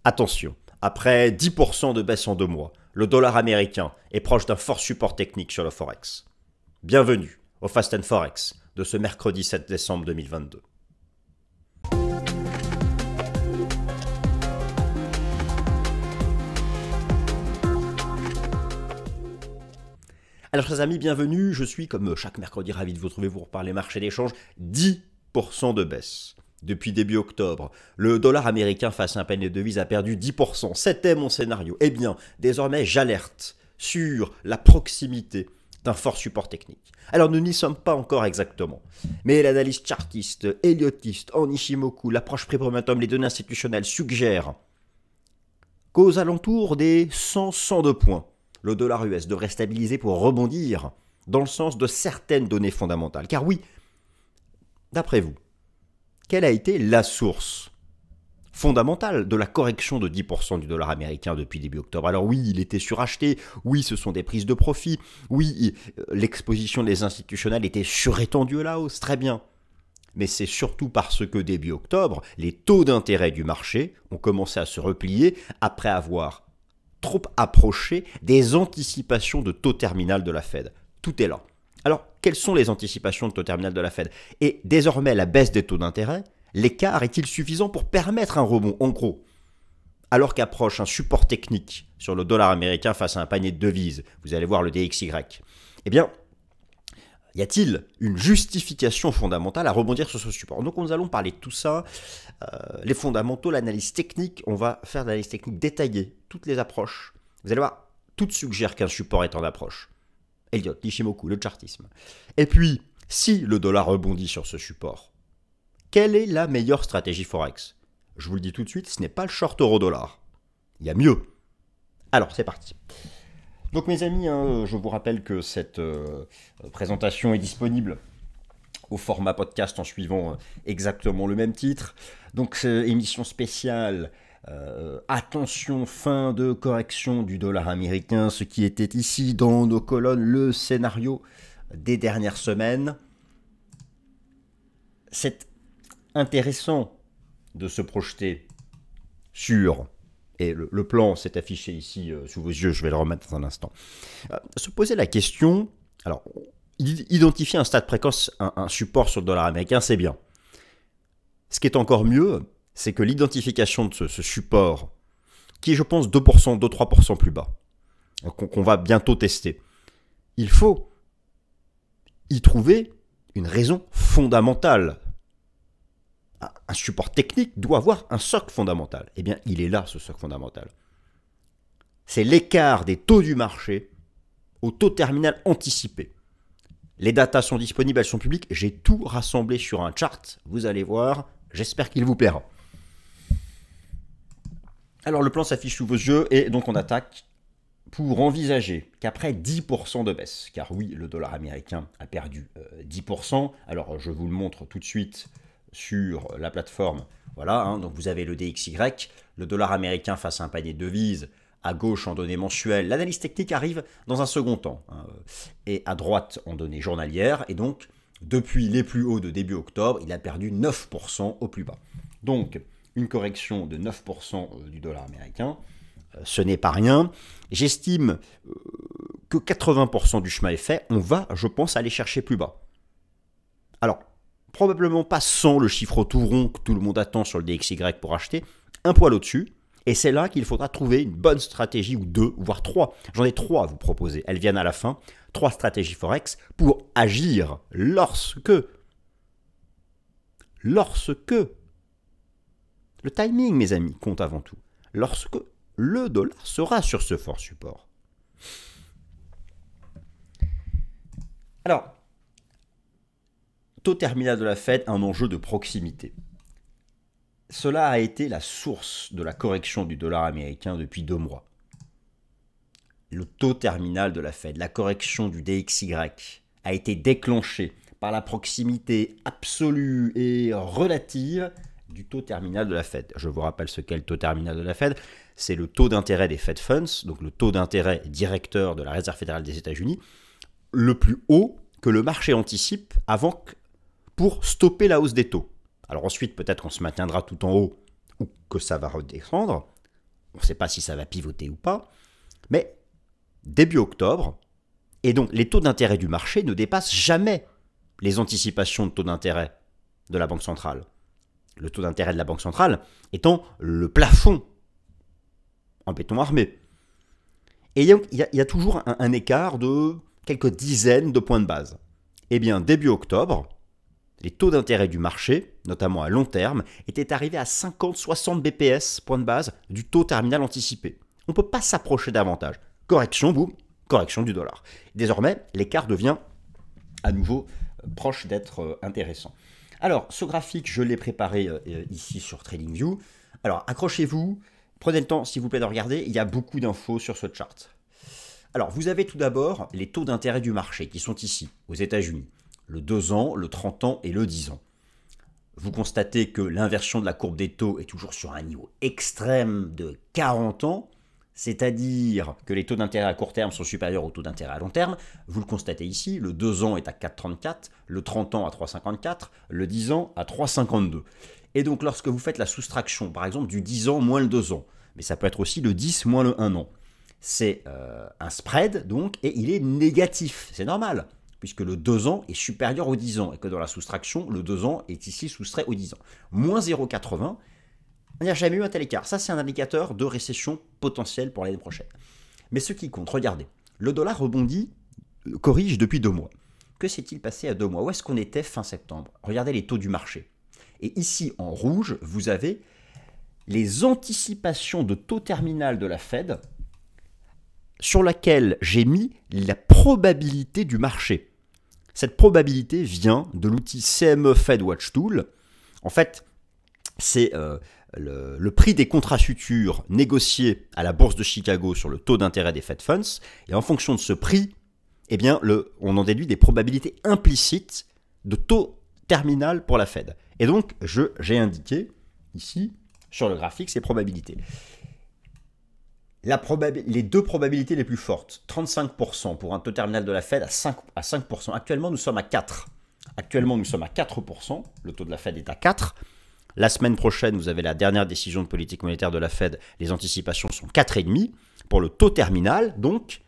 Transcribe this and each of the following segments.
Attention, après 10% de baisse en 2 mois, le dollar américain est proche d'un fort support technique sur le Forex. Bienvenue au Fast and Forex de ce mercredi 7 décembre 2022. Alors chers amis, bienvenue, je suis comme chaque mercredi ravi de vous retrouver pour parler marché d'échange, 10% de baisse. Depuis début octobre, le dollar américain face à un panier de devises a perdu 10%. C'était mon scénario. Eh bien, désormais, j'alerte sur la proximité d'un fort support technique. Alors, nous n'y sommes pas encore exactement. Mais l'analyse chartiste, Elliotiste, en Nishimoku, l'approche pré-momentum, les données institutionnelles suggèrent qu'aux alentours des 100-102 points, le dollar US devrait stabiliser pour rebondir dans le sens de certaines données fondamentales. Car oui, d'après vous, quelle a été la source fondamentale de la correction de 10% du dollar américain depuis début octobre? Alors oui, il était suracheté, oui, ce sont des prises de profit, oui, l'exposition des institutionnels était surétendue à la hausse, très bien. Mais c'est surtout parce que début octobre, les taux d'intérêt du marché ont commencé à se replier après avoir trop approché des anticipations de taux terminal de la Fed. Tout est là. Alors, quelles sont les anticipations de taux terminal de la Fed? Et désormais, la baisse des taux d'intérêt, l'écart est-il suffisant pour permettre un rebond? En gros, alors qu'approche un support technique sur le dollar américain face à un panier de devises, vous allez voir le DXY, eh bien, y a-t-il une justification fondamentale à rebondir sur ce support? Donc, nous allons parler de tout ça, les fondamentaux, l'analyse technique. On va faire de l'analyse technique détaillée, toutes les approches. Vous allez voir, toutes suggèrent qu'un support est en approche. Elliott, Nishimoku, le chartisme. Et puis, si le dollar rebondit sur ce support, quelle est la meilleure stratégie Forex? Je vous le dis tout de suite, ce n'est pas le short euro-dollar. Il y a mieux. Alors, c'est parti. Donc, mes amis, je vous rappelle que cette présentation est disponible au format podcast en suivant exactement le même titre. Donc, émission spéciale. Attention, fin de correction du dollar américain, ce qui était ici dans nos colonnes le scénario des dernières semaines. C'est intéressant de se projeter sur, et le plan s'est affiché ici sous vos yeux, je vais le remettre dans un instant, se poser la question, alors identifier un stade précoce, un support sur le dollar américain, c'est bien. Ce qui est encore mieux, c'est que l'identification de ce support, qui est, je pense, 2%, 2-3% plus bas, qu'on va bientôt tester, il faut y trouver une raison fondamentale. Un support technique doit avoir un socle fondamental. Eh bien, il est là, ce socle fondamental. C'est l'écart des taux du marché au taux terminal anticipé. Les datas sont disponibles, elles sont publiques. J'ai tout rassemblé sur un chart. Vous allez voir, j'espère qu'il vous plaira. Alors, le plan s'affiche sous vos yeux et donc on attaque pour envisager qu'après 10% de baisse, car oui, le dollar américain a perdu 10%. Alors, je vous le montre tout de suite sur la plateforme. Voilà, donc vous avez le DXY, le dollar américain face à un panier de devises, à gauche en données mensuelles. L'analyse technique arrive dans un second temps, et à droite en données journalières. Et donc, depuis les plus hauts de début octobre, il a perdu 9% au plus bas. Donc, une correction de 9% du dollar américain, ce n'est pas rien. J'estime que 80% du chemin est fait. On va, je pense, aller chercher plus bas. Alors, probablement pas sans le chiffre tout rond que tout le monde attend sur le DXY pour acheter, un poil au-dessus. Et c'est là qu'il faudra trouver une bonne stratégie, ou 2, voire 3. J'en ai 3 à vous proposer. Elles viennent à la fin. 3 stratégies Forex pour agir lorsque le timing, mes amis, compte avant tout. Lorsque le dollar sera sur ce fort support. Alors, taux terminal de la Fed, un enjeu de proximité. Cela a été la source de la correction du dollar américain depuis 2 mois. Le taux terminal de la Fed, la correction du DXY, a été déclenchée par la proximité absolue et relative du taux terminal de la Fed. Je vous rappelle ce qu'est le taux terminal de la Fed. C'est le taux d'intérêt des Fed Funds, donc le taux d'intérêt directeur de la Réserve fédérale des États-Unis, le plus haut que le marché anticipe pour stopper la hausse des taux. Alors ensuite, peut-être qu'on se maintiendra tout en haut ou que ça va redescendre. On ne sait pas si ça va pivoter ou pas. Mais début octobre, et donc les taux d'intérêt du marché ne dépassent jamais les anticipations de taux d'intérêt de la Banque centrale. Le taux d'intérêt de la Banque centrale étant le plafond en béton armé. Et donc, il y a toujours un écart de quelques dizaines de points de base. Eh bien, début octobre, les taux d'intérêt du marché, notamment à long terme, étaient arrivés à 50-60 BPS, points de base, du taux terminal anticipé. On ne peut pas s'approcher davantage. Correction, boum, correction du dollar. Désormais, l'écart devient à nouveau proche d'être intéressant. Alors, ce graphique, je l'ai préparé ici sur TradingView. Alors, accrochez-vous, prenez le temps, s'il vous plaît, de regarder. Il y a beaucoup d'infos sur ce chart. Alors, vous avez tout d'abord les taux d'intérêt du marché qui sont ici, aux États-Unis. Le 2 ans, le 30 ans et le 10 ans. Vous constatez que l'inversion de la courbe des taux est toujours sur un niveau extrême de 40 ans, c'est-à-dire que les taux d'intérêt à court terme sont supérieurs aux taux d'intérêt à long terme. Vous le constatez ici, le 2 ans est à 4,34, le 30 ans à 3,54, le 10 ans à 3,52. Et donc lorsque vous faites la soustraction, par exemple du 10 ans moins le 2 ans, mais ça peut être aussi le 10 moins le 1 an, c'est un spread donc, et il est négatif, c'est normal, puisque le 2 ans est supérieur au 10 ans, et que dans la soustraction, le 2 ans est ici soustrait au 10 ans. Moins 0,80, il n'y a jamais eu un tel écart. Ça, c'est un indicateur de récession potentielle pour l'année prochaine. Mais ce qui compte, regardez, le dollar rebondit, corrige depuis 2 mois. Que s'est-il passé à 2 mois? Où est-ce qu'on était fin septembre? Regardez les taux du marché. Et ici, en rouge, vous avez les anticipations de taux terminal de la Fed sur laquelle j'ai mis la probabilité du marché. Cette probabilité vient de l'outil CME Fed Watch Tool. En fait, c'est le prix des contrats futurs négociés à la bourse de Chicago sur le taux d'intérêt des Fed Funds. Et en fonction de ce prix, eh bien, on en déduit des probabilités implicites de taux terminal pour la Fed. Et donc, j'ai indiqué ici, sur le graphique, ces probabilités. Les deux probabilités les plus fortes, 35% pour un taux terminal de la Fed à 5%. Actuellement, nous sommes à 4%. Actuellement, nous sommes à 4%. Le taux de la Fed est à 4%. La semaine prochaine, vous avez la dernière décision de politique monétaire de la Fed. Les anticipations sont 4,5%. Pour le taux terminal, donc,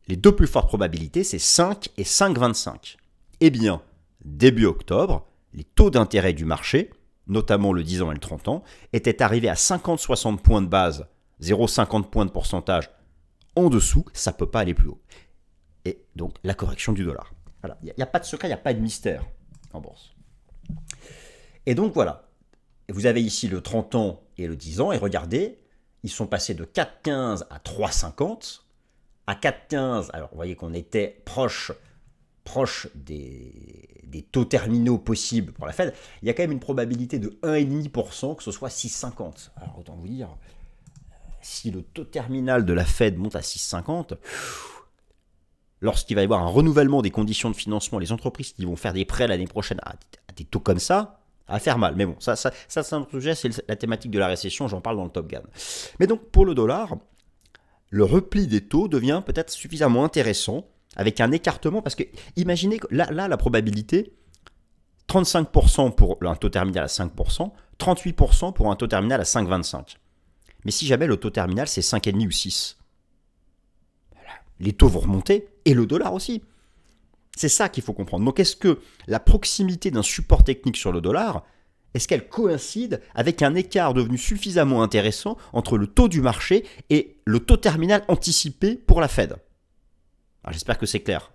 les deux plus fortes probabilités, c'est 5 et 5,25. Eh bien, début octobre, les taux d'intérêt du marché, notamment le 10 ans et le 30 ans, étaient arrivés à 50-60 points de base, 0,50 points de pourcentage en dessous, ça ne peut pas aller plus haut. Et donc, la correction du dollar. Voilà. Il n'y a pas de secret, il n'y a pas de mystère en bourse. Et donc, voilà. Vous avez ici le 30 ans et le 10 ans, et regardez, ils sont passés de 4,15 à 3,50. À 4,15, alors vous voyez qu'on était proche des taux terminaux possibles pour la Fed. Il y a quand même une probabilité de 1,5% que ce soit 6,50. Alors autant vous dire, si le taux terminal de la Fed monte à 6,50, lorsqu'il va y avoir un renouvellement des conditions de financement, les entreprises qui vont faire des prêts l'année prochaine à des taux comme ça, à faire mal. Mais bon, ça c'est un autre sujet, c'est la thématique de la récession, j'en parle dans le Top Gun. Mais donc pour le dollar, le repli des taux devient peut-être suffisamment intéressant avec un écartement, parce que imaginez que là la probabilité, 35% pour un taux terminal à 5%, 38% pour un taux terminal à 5,25. Mais si jamais le taux terminal c'est 5,5 ou 6, les taux vont remonter et le dollar aussi. C'est ça qu'il faut comprendre. Donc est-ce que la proximité d'un support technique sur le dollar, est-ce qu'elle coïncide avec un écart devenu suffisamment intéressant entre le taux du marché et le taux terminal anticipé pour la Fed? J'espère que c'est clair.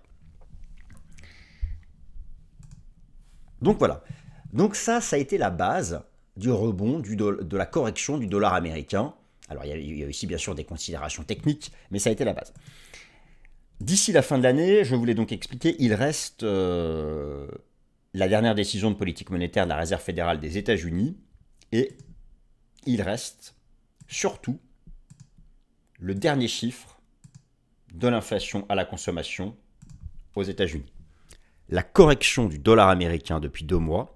Donc voilà. Donc ça a été la base du rebond, de la correction du dollar américain. Alors il y a aussi bien sûr des considérations techniques, mais ça a été la base. D'ici la fin de l'année, je voulais donc expliquer, il reste la dernière décision de politique monétaire de la Réserve fédérale des États-Unis et il reste surtout le dernier chiffre de l'inflation à la consommation aux États-Unis. La correction du dollar américain depuis 2 mois,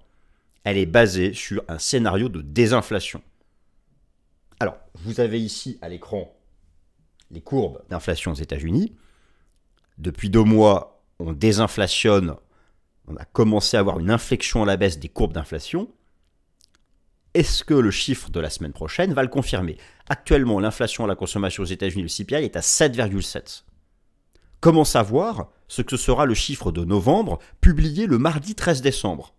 elle est basée sur un scénario de désinflation. Alors, vous avez ici à l'écran les courbes d'inflation aux États-Unis. Depuis 2 mois, on désinflationne, on a commencé à avoir une inflexion à la baisse des courbes d'inflation. est-ce que le chiffre de la semaine prochaine va le confirmer? Actuellement, l'inflation à la consommation aux États-Unis, le CPI, est à 7,7. Comment savoir ce que sera le chiffre de novembre publié le mardi 13 décembre?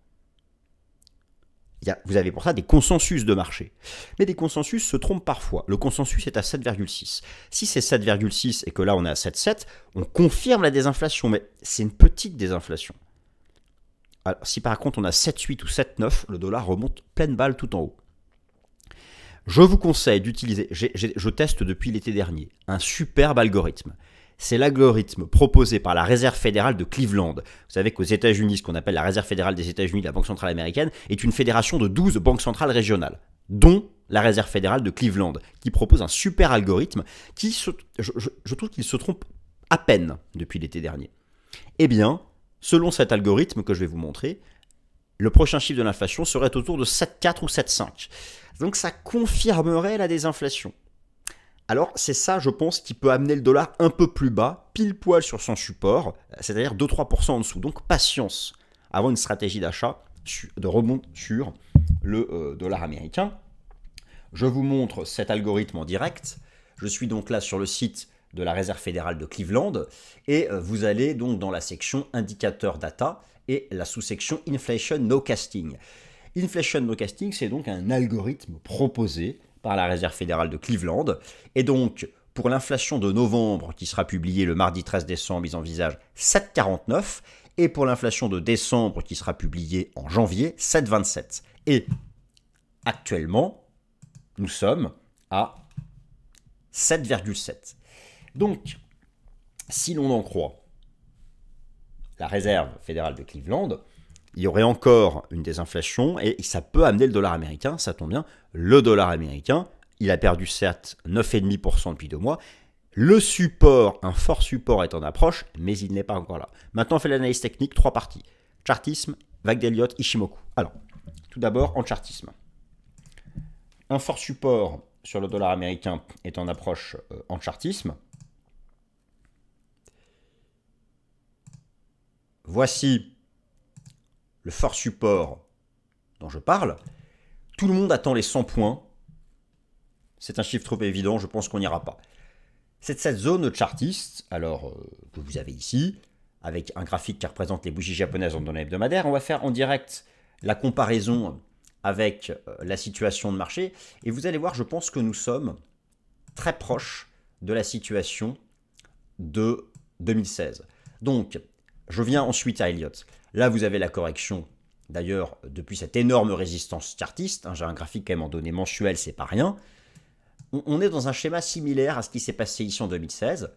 Vous avez pour ça des consensus de marché. Mais des consensus se trompent parfois. Le consensus est à 7,6. Si c'est 7,6 et que là on est à 7,7, on confirme la désinflation, mais c'est une petite désinflation. Alors, si par contre on a 7,8 ou 7,9, le dollar remonte pleine balle tout en haut. Je vous conseille d'utiliser, je teste depuis l'été dernier, un superbe algorithme. C'est l'algorithme proposé par la Réserve fédérale de Cleveland. Vous savez qu'aux États-Unis, ce qu'on appelle la Réserve fédérale des États-Unis, la Banque centrale américaine, est une fédération de 12 banques centrales régionales, dont la Réserve fédérale de Cleveland, qui propose un super algorithme qui, je trouve qu'il se trompe à peine depuis l'été dernier. Eh bien, selon cet algorithme que je vais vous montrer, le prochain chiffre de l'inflation serait autour de 7,4 ou 7,5. Donc ça confirmerait la désinflation. Alors c'est ça, je pense, qui peut amener le dollar un peu plus bas, pile poil sur son support, c'est-à-dire 2-3% en dessous. Donc patience avant une stratégie d'achat de rebond sur le dollar américain. Je vous montre cet algorithme en direct. Je suis donc là sur le site de la Réserve fédérale de Cleveland et vous allez donc dans la section indicateurs data et la sous-section Inflation Nowcasting. Inflation Nowcasting, c'est donc un algorithme proposé par la Réserve fédérale de Cleveland. Et donc, pour l'inflation de novembre, qui sera publiée le mardi 13 décembre, ils envisagent 7,49. Et pour l'inflation de décembre, qui sera publiée en janvier, 7,27. Et actuellement, nous sommes à 7,7. Donc, si l'on en croit la Réserve fédérale de Cleveland, il y aurait encore une désinflation et ça peut amener le dollar américain, ça tombe bien. Le dollar américain, il a perdu certes 9,5% depuis 2 mois. Le support, un fort support est en approche, mais il n'est pas encore là. Maintenant, on fait l'analyse technique, 3 parties. Chartisme, vague d'Elliott, Ishimoku. Alors, tout d'abord, en chartisme. Un fort support sur le dollar américain est en approche en chartisme. Voici le fort support dont je parle. Tout le monde attend les 100 points. C'est un chiffre trop évident, je pense qu'on n'ira pas. C'est cette zone chartiste, alors que vous avez ici, avec un graphique qui représente les bougies japonaises en données hebdomadaires. On va faire en direct la comparaison avec la situation de marché. Et vous allez voir, je pense que nous sommes très proches de la situation de 2016. Donc, je viens ensuite à Elliott. Là, vous avez la correction, d'ailleurs, depuis cette énorme résistance chartiste. J'ai un graphique quand même en données mensuelles, c'est pas rien. On est dans un schéma similaire à ce qui s'est passé ici en 2016,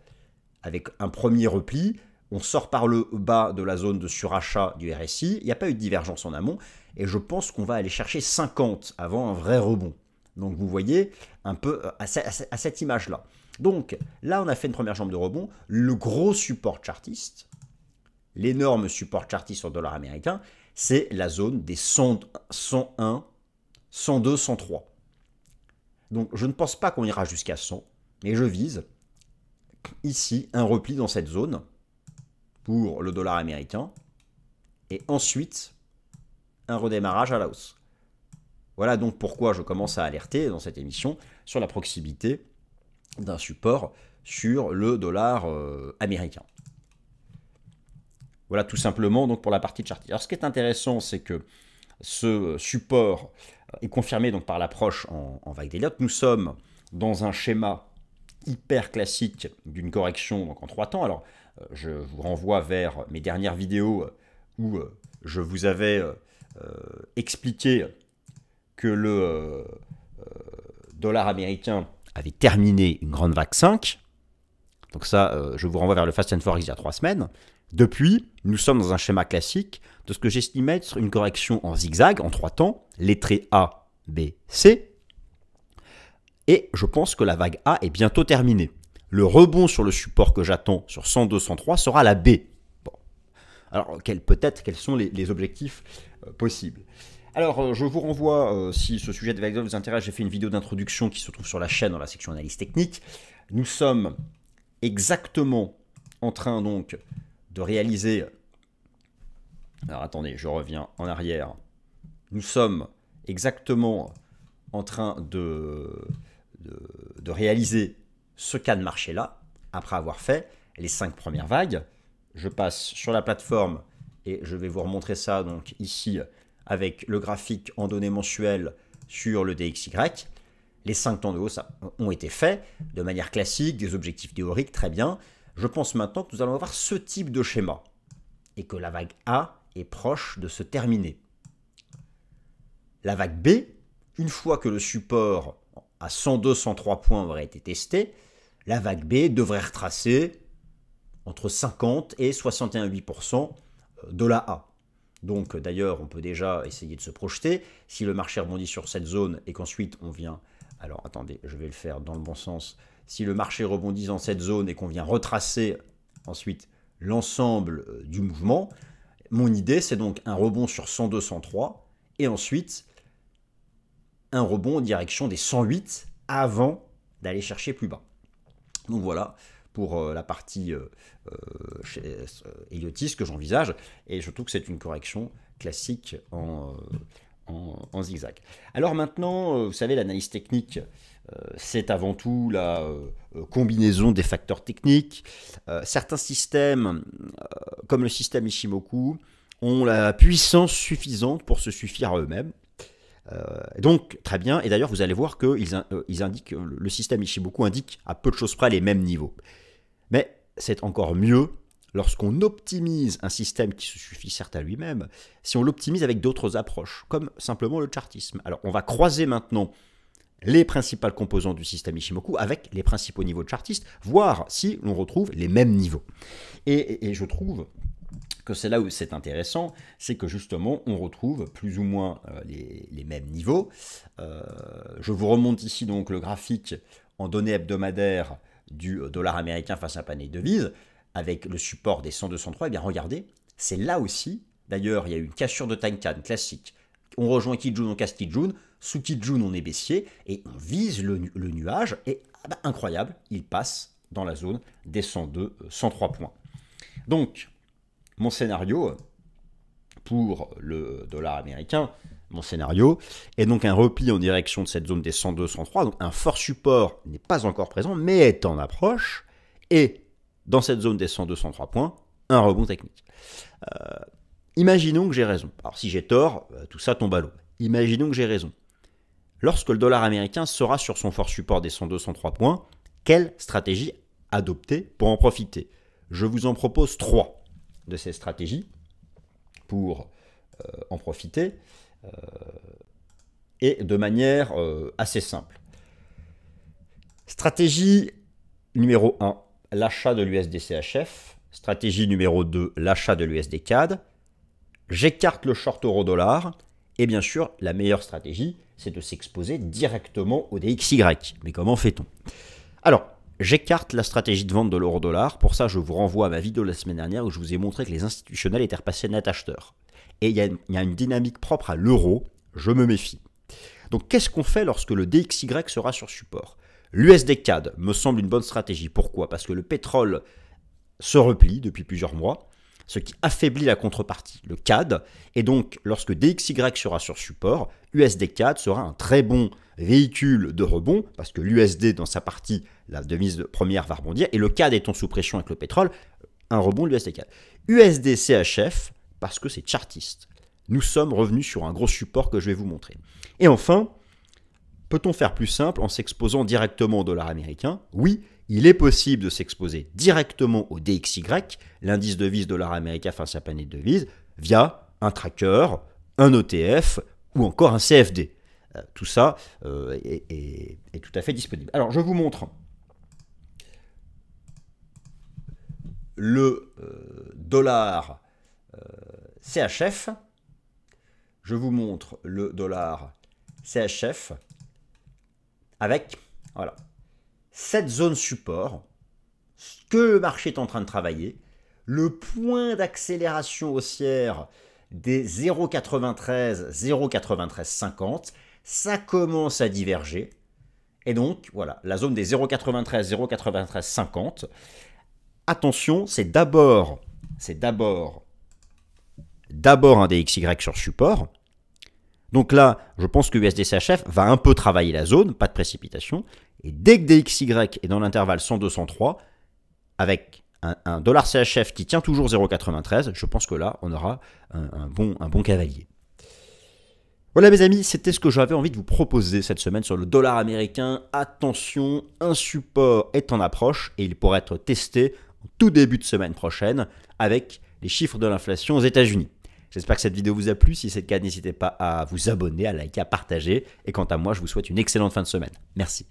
avec un premier repli. On sort par le bas de la zone de surachat du RSI. Il n'y a pas eu de divergence en amont. Et je pense qu'on va aller chercher 50 avant un vrai rebond. Donc, vous voyez un peu à cette image-là. Donc, là, on a fait une première jambe de rebond. Le gros support chartiste, l'énorme support chartiste sur le dollar américain, c'est la zone des 101, 102, 103. Donc je ne pense pas qu'on ira jusqu'à 100, mais je vise ici un repli dans cette zone pour le dollar américain et ensuite un redémarrage à la hausse. Voilà donc pourquoi je commence à alerter dans cette émission sur la proximité d'un support sur le dollar américain. Voilà tout simplement donc pour la partie chartiste. Alors ce qui est intéressant, c'est que ce support est confirmé donc par l'approche en vague d'Elliott. Nous sommes dans un schéma hyper classique d'une correction donc en 3 temps. Alors je vous renvoie vers mes dernières vidéos où je vous avais expliqué que le dollar américain avait terminé une grande vague 5. Donc ça, je vous renvoie vers le Fast and Forex il y a 3 semaines. Depuis, nous sommes dans un schéma classique de ce que j'estime être une correction en zigzag, en 3 temps, les traits A, B, C. Et je pense que la vague A est bientôt terminée. Le rebond sur le support que j'attends sur 102, 103 sera la B. Bon. Alors, peut-être quels sont les objectifs possibles. Alors, je vous renvoie, si ce sujet de vague vous intéresse, j'ai fait une vidéo d'introduction qui se trouve sur la chaîne dans la section analyse technique. Nous sommes exactement en train donc de réaliser... Alors attendez, je reviens en arrière. Nous sommes exactement en train de réaliser ce cas de marché-là, après avoir fait les 5 premières vagues. Je passe sur la plateforme et je vais vous remontrer ça donc ici avec le graphique en données mensuelles sur le DXY. Les 5 temps de hausse ont été faits de manière classique, des objectifs théoriques, très bien. Je pense maintenant que nous allons avoir ce type de schéma et que la vague A est proche de se terminer. La vague B, une fois que le support à 102-103 points aurait été testé, la vague B devrait retracer entre 50 et 61,8% de la A. Donc d'ailleurs, on peut déjà essayer de se projeter. Si le marché rebondit sur cette zone et qu'ensuite on vient... Alors attendez, je vais le faire dans le bon sens. Si le marché rebondit dans cette zone et qu'on vient retracer ensuite l'ensemble du mouvement, mon idée c'est donc un rebond sur 102-103 et ensuite un rebond en direction des 108 avant d'aller chercher plus bas. Donc voilà pour la partie Eliotis que j'envisage, et je trouve que c'est une correction classique en zigzag. Alors maintenant, vous savez, l'analyse technique, c'est avant tout la combinaison des facteurs techniques. Certains systèmes, comme le système Ishimoku, ont la puissance suffisante pour se suffire à eux-mêmes. Donc, très bien. Et d'ailleurs, vous allez voir que le système Ishimoku indique à peu de choses près les mêmes niveaux. Mais c'est encore mieux lorsqu'on optimise un système qui se suffit certes à lui-même, si on l'optimise avec d'autres approches, comme simplement le chartisme. Alors, on va croiser maintenant les principales composantes du système Ishimoku avec les principaux niveaux de chartistes, voir si l'on retrouve les mêmes niveaux. Et je trouve que c'est là où c'est intéressant, c'est que justement on retrouve plus ou moins les mêmes niveaux. Je vous remonte ici donc le graphique en données hebdomadaires du dollar américain face à un panier de devises, avec le support des 102-103. Et bien regardez, c'est là aussi, d'ailleurs il y a eu une cassure de Tenkan classique. On rejoint Kijun, on casse Kijun, sous Kijun on est baissier, et on vise le nuage, et incroyable, il passe dans la zone des 102-103 points. Donc, mon scénario pour le dollar américain, mon scénario est donc un repli en direction de cette zone des 102-103, donc un fort support n'est pas encore présent, mais est en approche, et dans cette zone des 102-103 points, un rebond technique. Imaginons que j'ai raison. Alors si j'ai tort, tout ça tombe à l'eau. Imaginons que j'ai raison. Lorsque le dollar américain sera sur son fort support des 102-103 points, quelle stratégie adopter pour en profiter? Je vous en propose 3 de ces stratégies pour en profiter et de manière assez simple. Stratégie numéro 1, l'achat de l'USD-CHF. Stratégie numéro 2, l'achat de l'USD-CAD. J'écarte le short euro-dollar. Et bien sûr, la meilleure stratégie, c'est de s'exposer directement au DXY. Mais comment fait-on? Alors, j'écarte la stratégie de vente de l'euro-dollar. Pour ça, je vous renvoie à ma vidéo de la semaine dernière où je vous ai montré que les institutionnels étaient repassés net acheteurs. Et il y a une dynamique propre à l'euro. Je me méfie. Donc, qu'est-ce qu'on fait lorsque le DXY sera sur support? L'USD-CAD me semble une bonne stratégie. Pourquoi? Parce que le pétrole se replie depuis plusieurs mois, ce qui affaiblit la contrepartie, le CAD. Et donc, lorsque DXY sera sur support, USD-CAD sera un très bon véhicule de rebond, parce que l'USD, dans sa partie, la devise première, va rebondir, et le CAD étant sous pression avec le pétrole, un rebond de l'USD-CAD. USD-CHF, parce que c'est chartiste. Nous sommes revenus sur un gros support que je vais vous montrer. Et enfin, peut-on faire plus simple en s'exposant directement au dollar américain? Oui, il est possible de s'exposer directement au DXY, l'indice de devise dollar américain face à panier de devises, via un tracker, un ETF ou encore un CFD. Tout ça est tout à fait disponible. Alors, je vous montre le dollar CHF. Je vous montre le dollar CHF avec, voilà, cette zone support que le marché est en train de travailler, le point d'accélération haussière des 0,93, 0,9350, ça commence à diverger. Et donc, voilà, la zone des 0,93, 0,9350. Attention, c'est d'abord un DXY sur support. Donc là, je pense que USD-CHF va un peu travailler la zone, pas de précipitation. Et dès que DXY est dans l'intervalle 100-203, avec un dollar CHF qui tient toujours 0,93, je pense que là, on aura un bon cavalier. Voilà mes amis, c'était ce que j'avais envie de vous proposer cette semaine sur le dollar américain. Attention, un support est en approche et il pourrait être testé en tout début de semaine prochaine avec les chiffres de l'inflation aux États-Unis. J'espère que cette vidéo vous a plu. Si c'est le cas, n'hésitez pas à vous abonner, à liker, à partager. Et quant à moi, je vous souhaite une excellente fin de semaine. Merci.